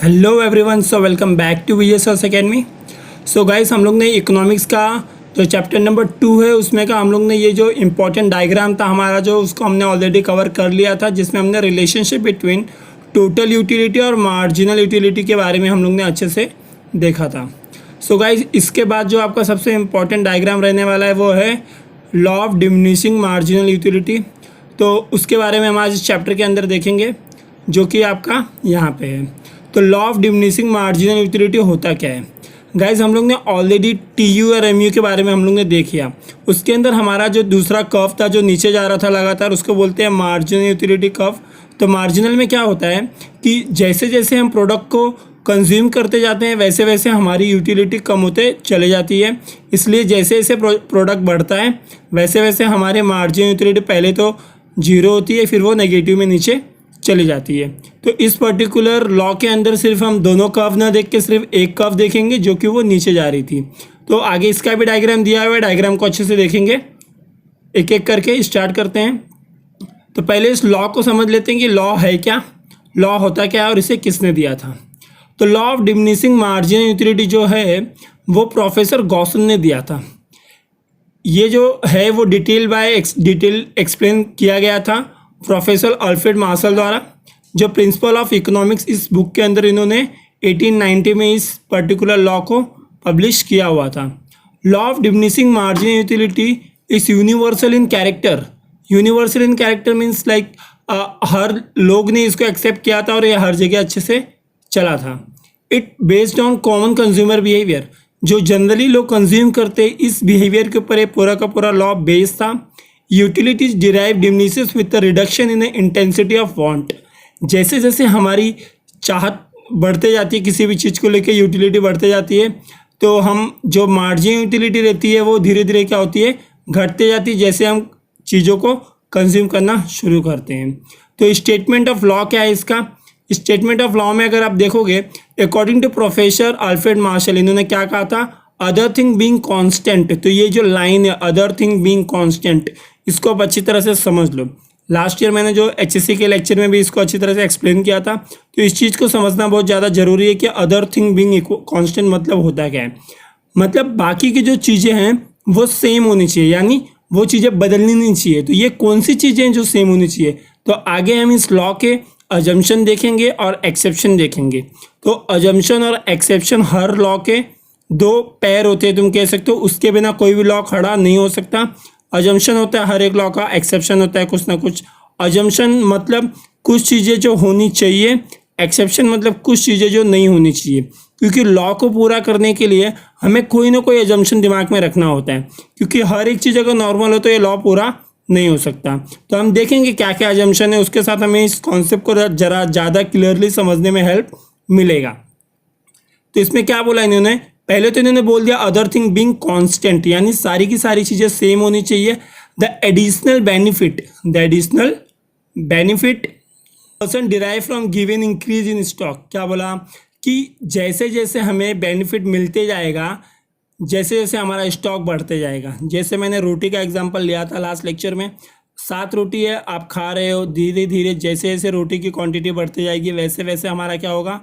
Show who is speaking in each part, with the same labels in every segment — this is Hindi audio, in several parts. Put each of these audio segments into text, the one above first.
Speaker 1: Hello everyone, so welcome back to VSS academy. So guys, हम लोग ने इकोनॉमिक्स का जो चैप्टर नंबर 2 है उसमें का हम लोग ने ये जो इम्पोर्टेंट डायग्राम था हमारा, जो उसको हमने ऑलरेडी कवर कर लिया था, जिसमें हमने रिलेशनशिप बिटवीन टोटल यूटिलिटी और मार्जिनल यूटिलिटी के बारे में हम लोग ने अच्छे से देखा था। सो गाइस, इसके बाद जो आपका सबसे इम्पोर्टेंट डायग्राम रहने वाला है वो है law of diminishing marginal utility. तो उसके बारे में हम आज इस चैप्टर के अंदर देखेंगे, जो कि आपका यहाँ पे है। तो law of diminishing marginal utility होता क्या है गाइज? हम लोग ने ऑलरेडी TU और MU के बारे में हम लोग ने देख लिया। उसके अंदर हमारा जो दूसरा कर्व था जो नीचे जा रहा था लगातार, उसको बोलते हैं मार्जिनल यूटिलिटी कर्व। तो मार्जिनल में क्या होता है कि जैसे जैसे हम प्रोडक्ट को कंज्यूम करते जाते हैं वैसे वैसे हमारी यूटिलिटी कम होते चले जाती है। इसलिए जैसे जैसे प्रोडक्ट बढ़ता है वैसे वैसे हमारे मार्जिनल यूटिलिटी पहले तो जीरो होती है, फिर वो नेगेटिव में नीचे चली जाती है। तो इस पर्टिकुलर लॉ के अंदर सिर्फ हम दोनों कर्व ना देख के सिर्फ एक कर्व देखेंगे जो कि वो नीचे जा रही थी। तो आगे इसका भी डायग्राम दिया हुआ है, डायग्राम को अच्छे से देखेंगे, एक एक करके स्टार्ट करते हैं। तो पहले इस लॉ को समझ लेते हैं कि लॉ है क्या, लॉ होता क्या है और इसे किसने दिया था। तो law of diminishing marginal utility जो है वो प्रोफेसर गॉसन ने दिया था। ये जो है वो डिटेल एक्सप्लेन किया गया था प्रोफेसर अल्फ्रेड मार्शल द्वारा, जो प्रिंसिपल ऑफ इकोनॉमिक्स इस बुक के अंदर इन्होंने 1890 में इस पर्टिकुलर लॉ को पब्लिश किया हुआ था। Law of diminishing marginal utility is universal in character. Universal in character means like हर लोग ने इसको एक्सेप्ट किया था और ये हर जगह अच्छे से चला था। It based on common consumer behaviour, जो जनरली लोग कंज्यूम करते इस बिहेवियर के ऊपर ये पूरा का पूरा लॉ बेस्ड था। Utilities derive diminishes with the reduction in the intensity of want. जैसे जैसे हमारी चाहत बढ़ते जाती है किसी भी चीज़ को लेकर, यूटिलिटी बढ़ते जाती है, तो हम जो मार्जिन यूटिलिटी रहती है वो धीरे धीरे क्या होती है, घटते जाती है जैसे हम चीज़ों को कंज्यूम करना शुरू करते हैं। तो स्टेटमेंट ऑफ लॉ क्या है इसका? स्टेटमेंट ऑफ लॉ में अगर आप देखोगे, according to professor Alfred Marshall, इन्होंने क्या कहा था, अदर थिंग बीइंग कांस्टेंट। तो ये जो लाइन है अदर थिंग बीइंग कांस्टेंट, इसको आप अच्छी तरह से समझ लो। लास्ट ईयर मैंने जो HSC के लेक्चर में भी इसको अच्छी तरह से एक्सप्लेन किया था। तो इस चीज़ को समझना बहुत ज़्यादा ज़रूरी है कि अदर थिंग बीइंग कांस्टेंट मतलब होता क्या है। मतलब बाकी की जो चीज़ें हैं वो सेम होनी चाहिए, यानी वो चीज़ें बदलनी नहीं चाहिए। तो ये कौन सी चीज़ें हैं जो सेम होनी चाहिए? तो आगे हम इस लॉ के अजम्पशन देखेंगे और एक्सेप्शन देखेंगे। तो अजम्पशन और एक्सेप्शन हर लॉ के दो पैर होते हैं, तुम कह सकते हो, उसके बिना कोई भी लॉ खड़ा नहीं हो सकता। अजम्पशन होता है हर एक लॉ का, एक्सेप्शन होता है कुछ ना कुछ। अजम्पशन मतलब कुछ चीज़ें जो होनी चाहिए, एक्सेप्शन मतलब कुछ चीज़ें जो नहीं होनी चाहिए। क्योंकि लॉ को पूरा करने के लिए हमें कोई ना कोई अजम्पशन दिमाग में रखना होता है, क्योंकि हर एक चीज़ अगर नॉर्मल हो तो ये लॉ पूरा नहीं हो सकता। तो हम देखेंगे क्या क्या अजम्पशन है, उसके साथ हमें इस कॉन्सेप्ट को जरा ज़्यादा क्लियरली समझने में हेल्प मिलेगा। तो इसमें क्या बोला इन्होंने, पहले तो इन्होंने बोल दिया अदर थिंग बीइंग कांस्टेंट, यानी सारी की सारी चीज़ें सेम होनी चाहिए। The additional benefit person derive from given increase in stock. क्या बोला कि जैसे जैसे हमें बेनिफिट मिलते जाएगा, जैसे जैसे हमारा स्टॉक बढ़ते जाएगा। जैसे मैंने रोटी का एग्जांपल लिया था लास्ट लेक्चर में, 7 रोटी है, आप खा रहे हो, धीरे धीरे जैसे जैसे रोटी की क्वांटिटी बढ़ती जाएगी वैसे वैसे हमारा क्या होगा,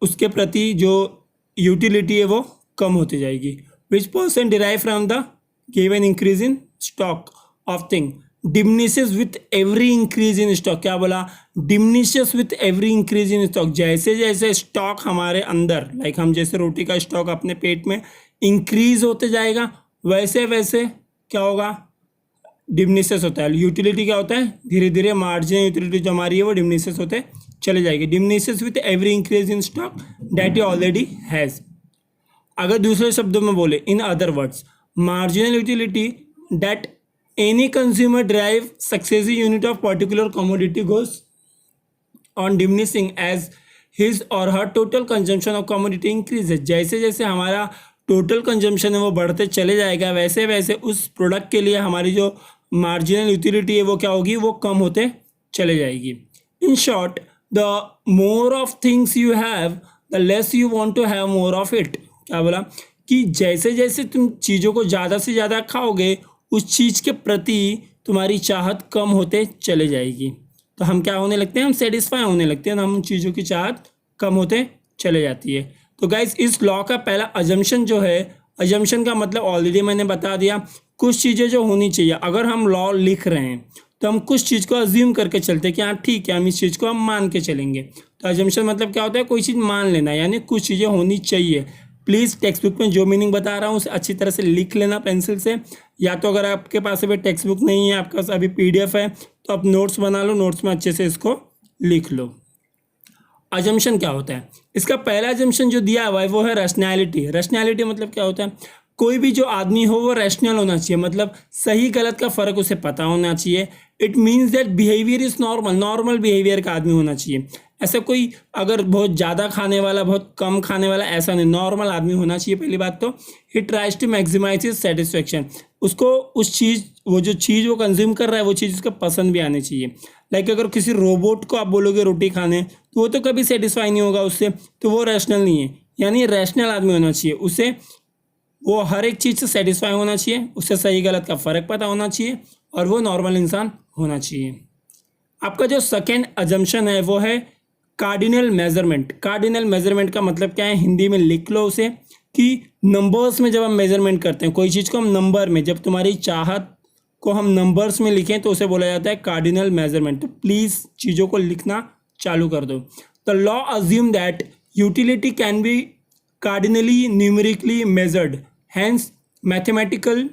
Speaker 1: उसके प्रति जो यूटिलिटी है वो कम होती जाएगी। Which person derive from the given increase in stock of thing diminishes with every increase in stock. क्या बोला, diminishes with every increase in stock. जैसे जैसे स्टॉक हमारे अंदर, लाइक हम जैसे रोटी का स्टॉक अपने पेट में इंक्रीज होते जाएगा वैसे वैसे क्या होगा, डिमिनिशेस होता है। यूटिलिटी क्या होता है, धीरे धीरे मार्जिनल यूटिलिटी जो हमारी है वो डिमिनिशेस होते चले जाएगी। Diminishes with every increase in stock that you already has. अगर दूसरे शब्दों में बोले, in other words, marginal utility that any consumer derive successive unit of particular commodity goes on diminishing as his or her total consumption of commodity increases। जैसे जैसे हमारा टोटल कंजम्पशन है वो बढ़ते चले जाएगा वैसे वैसे उस प्रोडक्ट के लिए हमारी जो मार्जिनल यूटिलिटी है वो क्या होगी, वो कम होते चले जाएगी। In short, the more of things you have the less you want to have more of it. क्या बोला कि जैसे जैसे तुम चीज़ों को ज़्यादा से ज़्यादा खाओगे उस चीज़ के प्रति तुम्हारी चाहत कम होते चले जाएगी। तो हम क्या होने लगते हैं, हम सेटिस्फाई होने लगते हैं, हम उन चीज़ों की चाहत कम होते चले जाती है। तो गाइस इस लॉ का पहला अजम्पशन जो है, अजम्पशन का मतलब ऑलरेडी मैंने बता दिया, कुछ चीज़ें जो होनी चाहिए, अगर हम लॉ लिख रहे हैं तो हम कुछ चीज़ को अज्यूम करके चलते हैं कि हाँ ठीक है, हम इस चीज़ को हम मान के चलेंगे। तो अजम्पशन मतलब क्या होता है, कोई चीज़ मान लेना, यानी कुछ चीज़ें होनी चाहिए। प्लीज़ टेक्स्ट बुक में जो मीनिंग बता रहा हूँ उसे अच्छी तरह से लिख लेना पेंसिल से, या तो अगर आपके पास अभी टेक्स्ट बुक नहीं है, आपके पास अभी PDF है, तो आप नोट्स बना लो, नोट्स में अच्छे से इसको लिख लो। अजम्पशन क्या होता है, इसका पहला अजम्पशन जो दिया हुआ है वो है रैशनैलिटी। रैशनैलिटी मतलब क्या होता है, कोई भी जो आदमी हो वो रैशनल होना चाहिए, मतलब सही गलत का फ़र्क उसे पता होना चाहिए। It means that behaviour is normal, normal behaviour का आदमी होना चाहिए। ऐसा कोई अगर बहुत ज़्यादा खाने वाला, बहुत कम खाने वाला, ऐसा नहीं, नॉर्मल आदमी होना चाहिए पहली बात तो। He tries to maximize his satisfaction, उसको उस चीज़, वो जो चीज़ वो कंज्यूम कर रहा है वो चीज़ उसको पसंद भी आनी चाहिए। लाइक अगर किसी रोबोट को आप बोलोगे रोटी खाने, तो वो तो कभी सेटिस्फाई नहीं होगा उससे, तो वो रैशनल नहीं है। यानी रैशनल आदमी होना चाहिए, उसे वो हर एक चीज़ से सेटिस्फाई होना चाहिए, उससे सही गलत का फ़र्क पता होना चाहिए, और वो नॉर्मल इंसान होना चाहिए। आपका जो सेकेंड अजम्पशन है वो है कार्डिनल मेजरमेंट। कार्डिनल मेजरमेंट का मतलब क्या है, हिंदी में लिख लो उसे, कि नंबर्स में जब हम मेजरमेंट करते हैं कोई चीज़ को, हम नंबर में, जब तुम्हारी चाहत को हम नंबर्स में लिखें तो उसे बोला जाता है कार्डिनल मेजरमेंट। तो प्लीज़ चीज़ों को लिखना चालू कर दो। The law assume that utility can be cardinally numerically measured, hence mathematical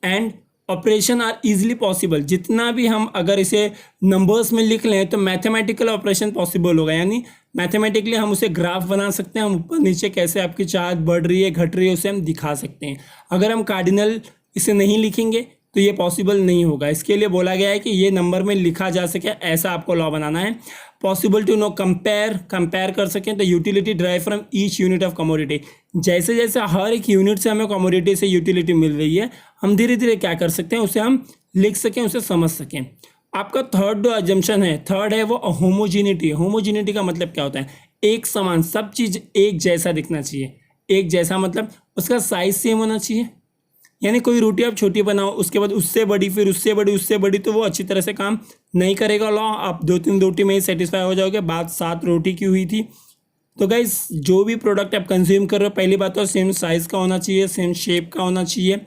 Speaker 1: and operation are easily possible. जितना भी हम अगर इसे नंबर्स में लिख लें तो मैथमेटिकल ऑपरेशन पॉसिबल होगा, यानी मैथमेटिकली हम उसे ग्राफ बना सकते हैं, हम ऊपर नीचे कैसे आपकी चार्ट बढ़ रही है घट रही है उसे हम दिखा सकते हैं। अगर हम कार्डिनल इसे नहीं लिखेंगे तो ये पॉसिबल नहीं होगा। इसके लिए बोला गया है कि ये नंबर में लिखा जा सके, ऐसा आपको लॉ बनाना है। पॉसिबल टू नो कंपेयर कर सकें, तो utility drive from each unit of commodity. जैसे जैसे हर एक यूनिट से हमें कमोडिटी से यूटिलिटी मिल रही है, हम धीरे धीरे क्या कर सकते हैं, उसे हम लिख सकें, उसे समझ सकें। आपका थर्ड जो अजम्पशन है, थर्ड है वो होमोजिनिटी। होमोजिनिटी का मतलब क्या होता है, एक समान, सब चीज़ एक जैसा दिखना चाहिए। एक जैसा मतलब उसका साइज सेम होना चाहिए, यानी कोई रोटी आप छोटी बनाओ, उसके बाद उससे बड़ी, फिर उससे बड़ी, उससे बड़ी, तो वो अच्छी तरह से काम नहीं करेगा लॉ। आप 2-3 रोटी में ही सेटिस्फाई हो जाओगे, बात 7 रोटी की हुई थी। तो गाइस जो भी प्रोडक्ट आप कंज्यूम कर रहे हो, पहली बात तो सेम साइज़ का होना चाहिए, सेम शेप का होना चाहिए,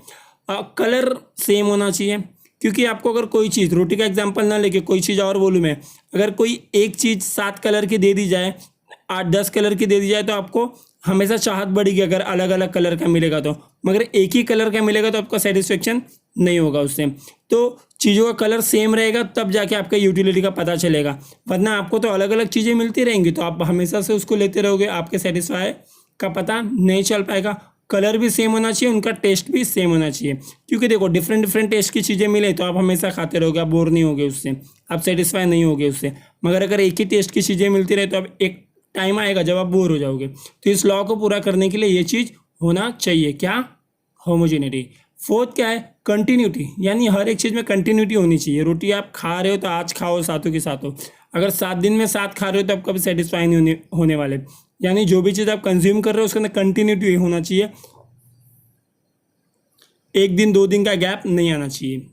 Speaker 1: कलर सेम होना चाहिए। क्योंकि आपको अगर कोई चीज़, रोटी का एग्जांपल ना लेके कोई चीज़ और बोलूँ मैं, अगर कोई एक चीज़ 7 कलर की दे दी जाए, 8-10 कलर की दे दी जाए, तो आपको हमेशा चाहत बढ़ेगी अगर अलग अलग कलर का मिलेगा तो। मगर एक ही कलर का मिलेगा तो आपका सेटिस्फेक्शन नहीं होगा उससे। तो चीज़ों का कलर सेम रहेगा तब जाके आपका यूटिलिटी का पता चलेगा, वरना आपको तो अलग अलग चीज़ें मिलती रहेंगी तो आप हमेशा से उसको लेते रहोगे, आपके सेटिस्फाई का पता नहीं चल पाएगा। कलर भी सेम होना चाहिए, उनका टेस्ट भी सेम होना चाहिए, क्योंकि देखो डिफरेंट टेस्ट की चीज़ें मिले तो आप हमेशा खाते रहोगे, आप बोर नहीं होगे उससे, आप सेटिस्फाई नहीं होगे उससे। मगर अगर एक ही टेस्ट की चीज़ें मिलती रहे तो आप एक टाइम आएगा जब आप बोर हो जाओगे। तो इस लॉ को पूरा करने के लिए ये चीज़ होना चाहिए, क्या, होमोजेनिटी। फोर्थ क्या है, कंटिन्यूटी, यानी हर एक चीज़ में कंटिन्यूटी होनी चाहिए। रोटी आप खा रहे हो तो आज खाओ सातों के सातों, अगर 7 दिन में 7 खा रहे हो तो आप कभी सेटिस्फाई नहीं होने वाले। यानी जो भी चीज़ आप कंज्यूम कर रहे हो उसके अंदर कंटिन्यूटी होना चाहिए, 1 दिन 2 दिन का गैप नहीं आना चाहिए।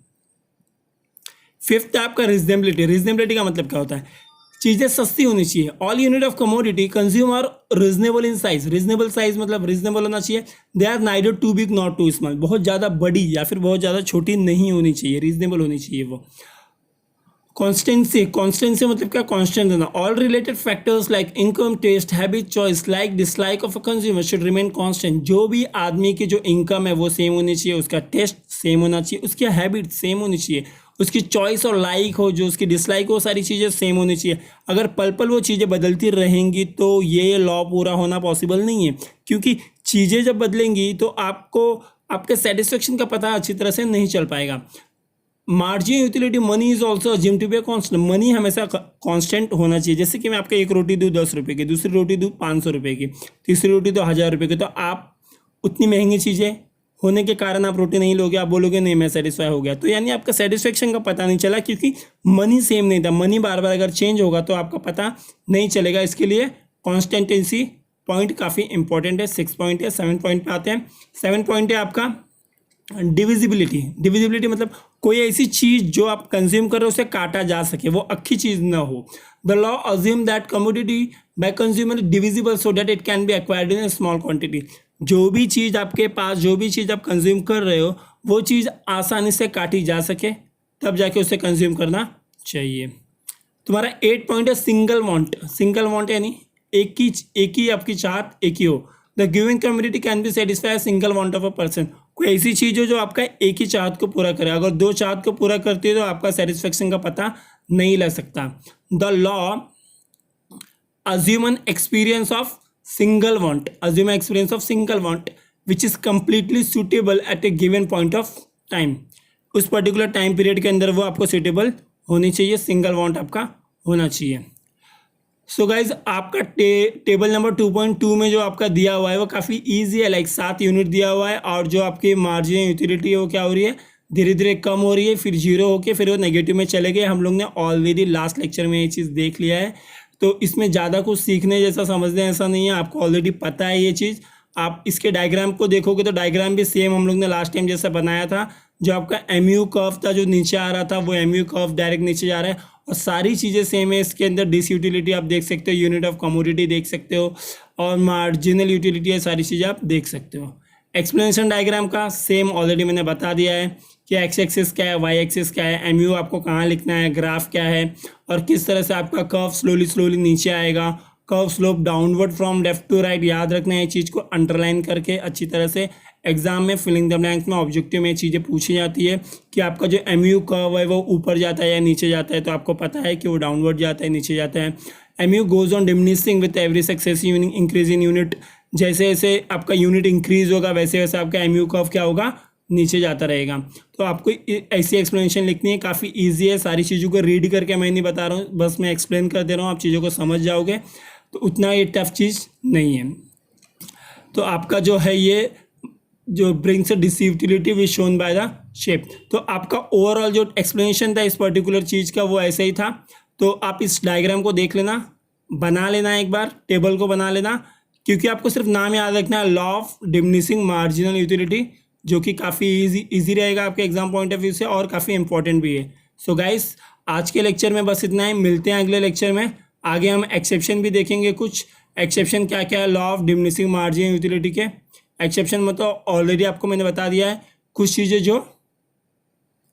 Speaker 1: फिफ्थ आपका रीजनेबिलिटी। रीजनेबिलिटी का मतलब क्या होता है, चीज़ें सस्ती होनी चाहिए। All unit of commodity consume are reasonable in size. Reasonable size मतलब रीजनेबल होना चाहिए, they are neither too big not too small, बहुत ज़्यादा बड़ी या फिर बहुत ज़्यादा छोटी नहीं होनी चाहिए, रीजनेबल होनी चाहिए वो। कॉन्स्टेंसी, कॉन्स्टेंसी मतलब क्या, कॉन्स्टेंट होना। All related factors like income, taste, habit, choice, like dislike of a consumer should remain constant. जो भी आदमी की जो इनकम है वो सेम होनी चाहिए, उसका टेस्ट सेम होना चाहिए, उसकी हैबिट सेम होनी चाहिए, उसकी चॉइस और लाइक हो, जो उसकी डिसलाइक हो, सारी चीज़ें सेम होनी चाहिए। अगर पल पल वो चीज़ें बदलती रहेंगी तो ये लॉ पूरा होना पॉसिबल नहीं है, क्योंकि चीज़ें जब बदलेंगी तो आपको आपके सेटिस्फेक्शन का पता अच्छी तरह से नहीं चल पाएगा। Margin utility, money is also assume to be constant. Money हमेशा कांस्टेंट होना चाहिए। जैसे कि मैं आपको एक रोटी दूँ 10 रुपये की, दूसरी रोटी दूँ 500 रुपये की, तीसरी रोटी तो 1000 रुपये की, तो आप उतनी महंगी चीज़ें होने के कारण आप रोटी नहीं लोगे, आप बोलोगे नहीं मैं सेटिस्फाई हो गया। तो यानी आपका सेटिस्फेक्शन का पता नहीं चला, क्योंकि मनी सेम नहीं था। मनी बार बार अगर चेंज होगा तो आपका पता नहीं चलेगा। इसके लिए कॉन्स्टेंटेंसी पॉइंट काफ़ी इंपॉर्टेंट है। 6 पॉइंट है, 7 पॉइंट पे आते हैं। 7 पॉइंट है आपका डिविजिबिलिटी। डिविजिबिलिटी मतलब कोई ऐसी चीज़ जो आप कंज्यूम कर रहे हो उसे काटा जा सके, वो अक्खी चीज़ ना हो। The law assume that commodity by consumer divisible so that it can be acquired in small quantity. जो भी चीज़ आपके पास, जो भी चीज़ आप कंज्यूम कर रहे हो, वो चीज़ आसानी से काटी जा सके तब जाके उसे कंज्यूम करना चाहिए। तुम्हारा 8 पॉइंट है सिंगल वांट। सिंगल वांट यानी एक ही आपकी चाहत एक ही हो। The given community can be satisfy single want of a person. कोई ऐसी चीज़ हो जो आपका एक ही चाहत को पूरा करे। अगर 2 चाहत को पूरा करती है तो आपका सेटिस्फेक्शन का पता नहीं लग सकता। The law assume an experience of single want, assume an experience of single want which is completely suitable at a given point of time। उस पर्टिकुलर टाइम पीरियड के अंदर वो आपको सुटेबल होनी चाहिए, सिंगल वांट आपका होना चाहिए। सो गाइज आपका टेबल नंबर 2.2 में जो आपका दिया हुआ है वो काफ़ी इजी है। लाइक 7 यूनिट दिया हुआ है और जो आपकी मार्जिन यूटिलिटी है वो क्या हो रही है, धीरे धीरे कम हो रही है, फिर जीरो होके फिर वो नेगेटिव में चले गए। हम लोग ने ऑलरेडी लास्ट लेक्चर में ये चीज़ देख लिया है, तो इसमें ज़्यादा कुछ सीखने जैसा समझने ऐसा नहीं है, आपको ऑलरेडी पता है ये चीज़। आप इसके डायग्राम को देखोगे तो डायग्राम भी सेम हम लोग ने लास्ट टाइम जैसा बनाया था। जो आपका MU कर्व था जो नीचे आ रहा था वो MU कर्व डायरेक्ट नीचे जा रहा है और सारी चीज़ें सेम है। इसके अंदर डिस यूटिलिटी आप देख सकते हो, यूनिट ऑफ कमोडिटी देख सकते हो और मार्जिनल यूटिलिटी है, सारी चीज़ें आप देख सकते हो। एक्सप्लेनेशन डायग्राम का सेम ऑलरेडी मैंने बता दिया है कि एक्स एक्सिस क्या है, वाई एक्सिस क्या है, MU आपको कहाँ लिखना है, ग्राफ क्या है और किस तरह से आपका कर्व स्लोली नीचे आएगा। Curve slope downward from left to right, याद रखना है ये चीज़ को अंडरलाइन करके अच्छी तरह से। एग्जाम में फिलिंग द ब्लैंक्स में ऑब्जेक्टिव में चीज़ें पूछी जाती है कि आपका जो MU कर्व है वो ऊपर जाता है या नीचे जाता है, तो आपको पता है कि वो डाउनवर्ड जाता है, नीचे जाता है। MU goes on diminishing with every successive increase in unit. जैसे जैसे आपका यूनिट इंक्रीज होगा वैसे वैसे आपका MU कर्व क्या होगा, नीचे जाता रहेगा। तो आपको ऐसी एक्सप्लेनेशन लिखनी है, काफ़ी इजी है। सारी चीज़ों को रीड करके मैं नहीं बता रहा हूँ, बस मैं एक्सप्लेन कर दे रहा हूँ, आप चीज़ों को समझ जाओगे, तो उतना ये टफ चीज़ नहीं है। तो आपका जो है ये जो brings disutility which shown by the shape, तो आपका ओवरऑल जो एक्सप्लेनेशन था इस पर्टिकुलर चीज़ का वो ऐसे ही था। तो आप इस डायग्राम को देख लेना, बना लेना, एक बार टेबल को बना लेना, क्योंकि आपको सिर्फ नाम याद रखना है, law of diminishing marginal utility, जो कि काफ़ी इजी रहेगा आपके एग्जाम पॉइंट ऑफ व्यू से और काफ़ी इंपॉर्टेंट भी है। सो गाइस आज के लेक्चर में बस इतना ही, मिलते हैं अगले लेक्चर में। आगे हम एक्सेप्शन भी देखेंगे, कुछ एक्सेप्शन क्या क्या है law of diminishing margin utility के। एक्सेप्शन मतलब ऑलरेडी आपको मैंने बता दिया है, कुछ चीज़ें जो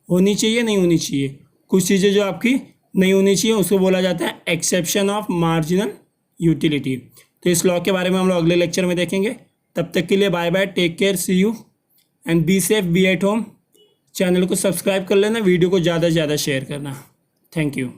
Speaker 1: होनी चाहिए नहीं होनी चाहिए, कुछ चीज़ें जो आपकी नहीं होनी चाहिए उसको बोला जाता है एक्सेप्शन ऑफ मार्जिनल यूटिलिटी। तो इस लॉ के बारे में हम लोग अगले लेक्चर में देखेंगे। तब तक के लिए bye bye, take care, see you and be safe, be at home. Channel को सब्सक्राइब कर लेना, वीडियो को ज़्यादा से ज़्यादा शेयर करना। Thank you.